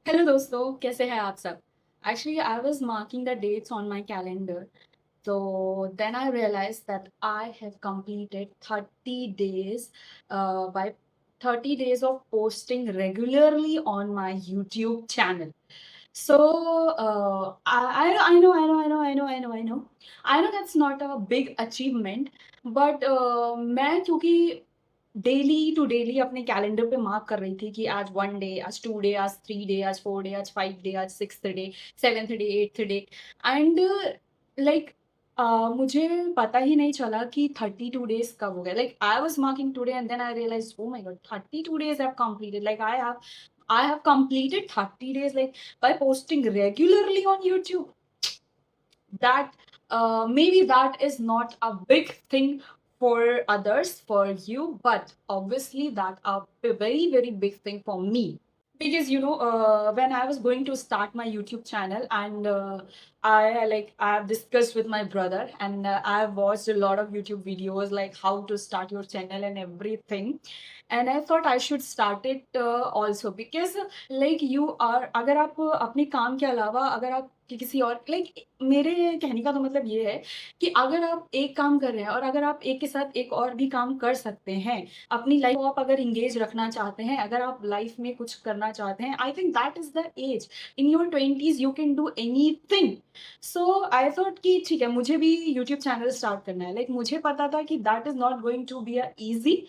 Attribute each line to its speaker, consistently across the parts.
Speaker 1: Hello दोस्तों, कैसे हैं आप सब? Actually I was marking the dates on my calendar, so then I realized that I have completed 30 days by 30 days of posting regularly on my YouTube channel. So I know that's not a big achievement, but मैं क्योंकि daily to daily अपने calendar पे mark कर रही थी कि आज 1 day, आज 2 डे, आज 3 डे, आज 4 डे, आज 5 डे, आज 6th day, 7th day, 8th day, and like मुझे पता ही नहीं चला कि 32 डेज कब हो गया. Like I was marking today and then I realise, oh my God, 32 days have completed. Like I have completed 30 days, like, by posting regularly on YouTube. That maybe that is not a big thing for others, for you, but obviously that a very very big thing for me. Because when I was going to start my YouTube channel, and I have discussed with my brother, and I have watched a lot of YouTube videos like how to start your channel and everything, and I thought I should start it also, because like you are, अगर आप अपने काम के अलावा अगर आप किसी और, like, मेरे कहने का तो मतलब ये है कि अगर आप एक काम कर रहे हैं और अगर आप एक के साथ एक और भी काम कर सकते हैं, अपनी लाइफ को आप अगर इंगेज रखना चाहते हैं, अगर आप लाइफ में कुछ करना चाहते हैं, I think that is the age. In your 20s you can do anything. So I thought कि ठीक है, मुझे भी यूट्यूब चैनल स्टार्ट करना है. लाइक मुझे पता था कि that is not going to be a easy.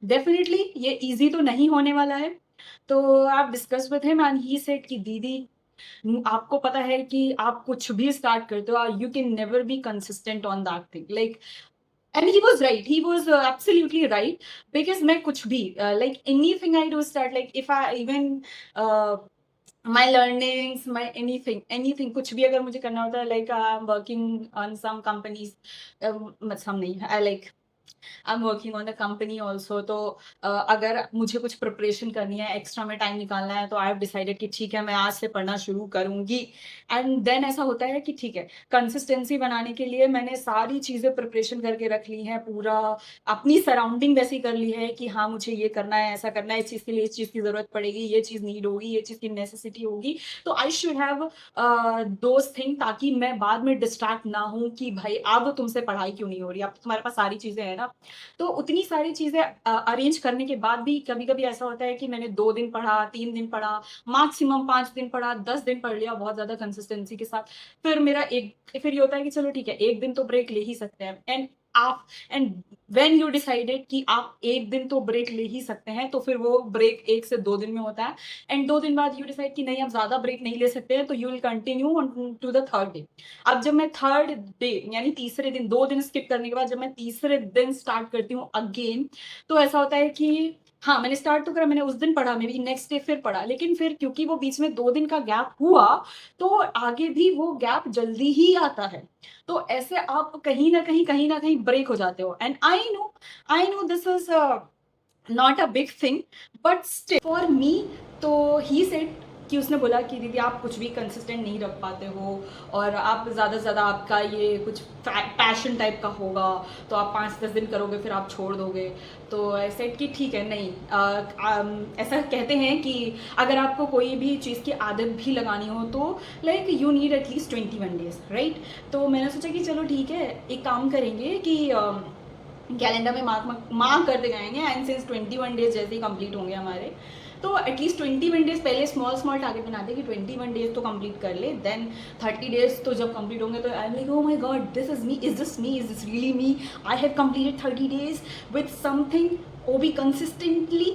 Speaker 1: Definitely ये ईजी तो नहीं होने वाला है. तो आप discuss with him and he said कि दीदी, आपको पता है कि आप कुछ भी स्टार्ट करते हो, you can never be consistent on that thing. Like, and he was right, he was absolutely right. Because मैं कुछ भी, like anything I do start, like if I even my learnings, my anything कुछ भी अगर मुझे करना होता है, like I am working on some companies, some नहीं, I like I am working on the company also. तो अगर मुझे कुछ प्रिपरेशन करनी है, एक्स्ट्रा में टाइम निकालना है, तो आई हैव डिसाइडेड कि ठीक है, मैं आज से पढ़ना शुरू करूंगी. एंड देन ऐसा होता है कि ठीक है, कंसिस्टेंसी बनाने के लिए मैंने सारी चीज़ें प्रिपरेशन करके रख ली हैं, पूरा अपनी सराउंडिंग वैसी कर ली है कि हाँ, मुझे ये करना है, ऐसा करना है, इस चीज़ के लिए इस चीज़ की ज़रूरत पड़ेगी, ये चीज़ नीड होगी, ये चीज़ की नेसेसिटी होगी. तो I should have those thing, ताकि मैं बाद में डिस्ट्रैक्ट ना हूँ कि भाई अब तुमसे पढ़ाई क्यों नहीं हो रही, अब तो तुम्हारे पास सारी चीज़ें हैं ना. तो उतनी सारी चीज़ें अरेंज करने के बाद भी कभी-कभी ऐसा होता है कि मैंने 2 दिन पढ़ा, 3 दिन पढ़ा, मैक्सिमम 5 दिन पढ़ा, 10 दिन पढ़ लिया बहुत ज़्यादा कंसिस्टेंसी के साथ. फिर ये होता है कि चलो ठीक है, 1 दिन तो ब्रेक ले ही सकते हैं. एंड व्हेन यू डिसाइडेड कि आप 1 दिन तो ब्रेक ले ही सकते हैं, तो फिर वो ब्रेक 1 से 2 दिन में होता है. एंड 2 दिन बाद यू डिसाइड कि नहीं, अब ज़्यादा ब्रेक नहीं ले सकते हैं, तो you will continue on to the 3rd day. अब जब मैं 3rd डे यानी तीसरे दिन, 2 दिन स्किप करने के बाद जब मैं तीसरे दिन स्टार्ट करती हूँ अगेन, तो ऐसा होता है कि हाँ, मैंने स्टार्ट तो करा, मैंने उस दिन पढ़ा, मे बी नेक्स्ट डे फिर पढ़ा, लेकिन फिर क्योंकि वो बीच में 2 दिन का गैप हुआ, तो आगे भी वो गैप जल्दी ही आता है. तो ऐसे आप कहीं ना कहीं ब्रेक हो जाते हो. And I know this is not a big thing, but still for me. तो ही सेड कि उसने बोला कि दीदी, आप कुछ भी कंसिस्टेंट नहीं रख पाते हो, और आप ज़्यादा से ज़्यादा आपका ये कुछ पैशन टाइप का होगा, तो आप 5-10 दिन करोगे, फिर आप छोड़ दोगे. तो ऐसे कि ठीक है, नहीं, ऐसा कहते हैं कि अगर आपको कोई भी चीज़ की आदत भी लगानी हो, तो like you need at least 21 days, right. तो मैंने सोचा कि चलो ठीक है, एक काम करेंगे कि कैलेंडर में मार्क करते जाएंगे, एंड सिंस 21 डेज जैसे ही कंप्लीट होंगे हमारे, तो एटलीस्ट 21 डेज पहले स्मॉल टारगेट बनाते कि 21 डेज तो कंप्लीट कर ले. देन 30 डेज तो जब कंप्लीट होंगे, तो I am like, O my God, this is me, is this really me, I have completed 30 days with something, वो भी कंसिस्टेंटली.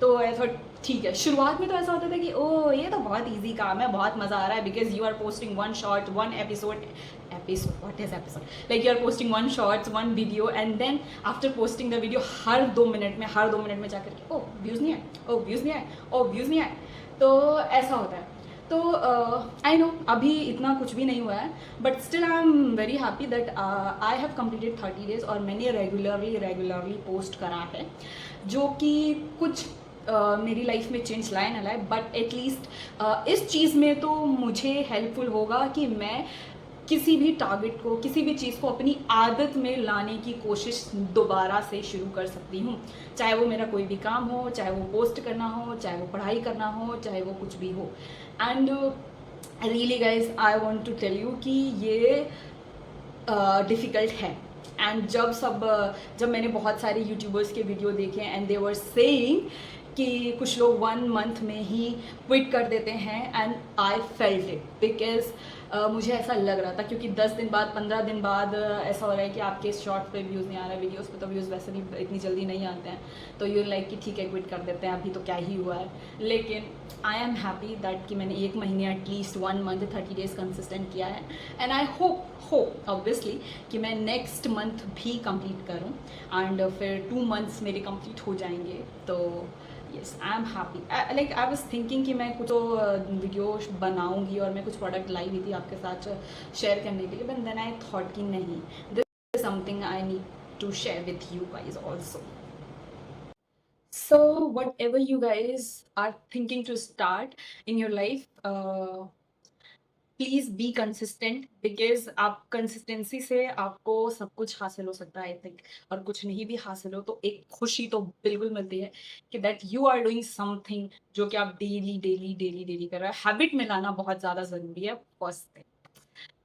Speaker 1: तो आई थॉट ठीक है. शुरुआत में तो ऐसा होता था कि ओ, ये तो बहुत ईजी काम है, बहुत मज़ा आ रहा है, because you are posting one short, one episode, what is episode, like you are posting one shorts, one video, and then after posting the video, her 2 minute में जाकर के ओ व्यूज़ नहीं आए. तो ऐसा होता है. तो आई नो अभी इतना कुछ भी नहीं हुआ है, but still I am very happy that I have completed 30 days, और मैंने रेगुलरली पोस्ट करा है, जो कि कुछ मेरी लाइफ में चेंज लाए ना लाए, बट एटलीस्ट इस चीज़ में तो मुझे हेल्पफुल होगा कि मैं किसी भी टारगेट को, किसी भी चीज़ को अपनी आदत में लाने की कोशिश दोबारा से शुरू कर सकती हूँ। चाहे वो मेरा कोई भी काम हो, चाहे वो पोस्ट करना हो, चाहे वो पढ़ाई करना हो, चाहे वो कुछ भी हो। And really guys, I want to tell you कि ये डिफ़िकल्ट है। एंड जब मैंने बहुत सारे यूट्यूबर्स के वीडियो देखे एंड दे वर सेइंग कि कुछ लोग 1 मंथ में ही क्विट कर देते हैं, and I felt it because मुझे ऐसा लग रहा था, क्योंकि 10 दिन बाद, 15 दिन बाद ऐसा हो रहा है कि आपके शॉर्ट पे व्यूज़ नहीं आ रहा है, वीडियोस पे तो व्यूज़ वैसे भी इतनी जल्दी नहीं आते हैं, तो यू लाइक कि ठीक है क्विट कर देते हैं, अभी तो क्या ही हुआ है। लेकिन आई एम हैप्पी दैट कि मैंने 1 महीने एटलीस्ट 1 मंथ 30 डेज कंसिस्टेंट किया है, एंड आई होप ऑब्वियसली कि मैं नेक्स्ट मंथ भी कंप्लीट करूं, एंड फिर 2 मंथ्स मेरे कंप्लीट हो जाएंगे। तो yes, I am happy. Like I was thinking कि मैं कुछ तो वीडियो बनाऊंगी और मैं कुछ प्रोडक्ट लाई हुई थी आपके साथ शेयर करने के लिए, बट देन आई थॉट कि नहीं, this is something I need to share with you guys also. So whatever you guys are thinking to start in your life, please be consistent, because आप consistency से आपको सब कुछ हासिल हो सकता है आई थिंक। और कुछ नहीं भी हासिल हो तो एक खुशी तो बिल्कुल मिलती है कि that you are doing something जो कि आप डेली डेली डेली डेली कर रहे हैं। हैबिट में लाना बहुत ज़्यादा ज़रूरी है, फर्स्ट थिंग।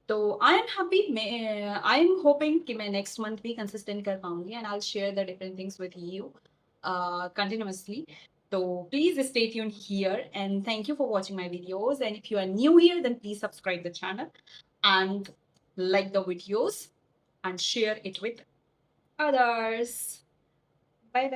Speaker 1: तो आई एम हैप्पी, मैं आई एम होपिंग कि मैं नेक्स्ट मंथ भी कंसिस्टेंट कर पाऊंगी, and I will share the different things with you continuously. So please stay tuned here, and thank you for watching my videos. And if you are new here, then please subscribe the channel and like the videos and share it with others.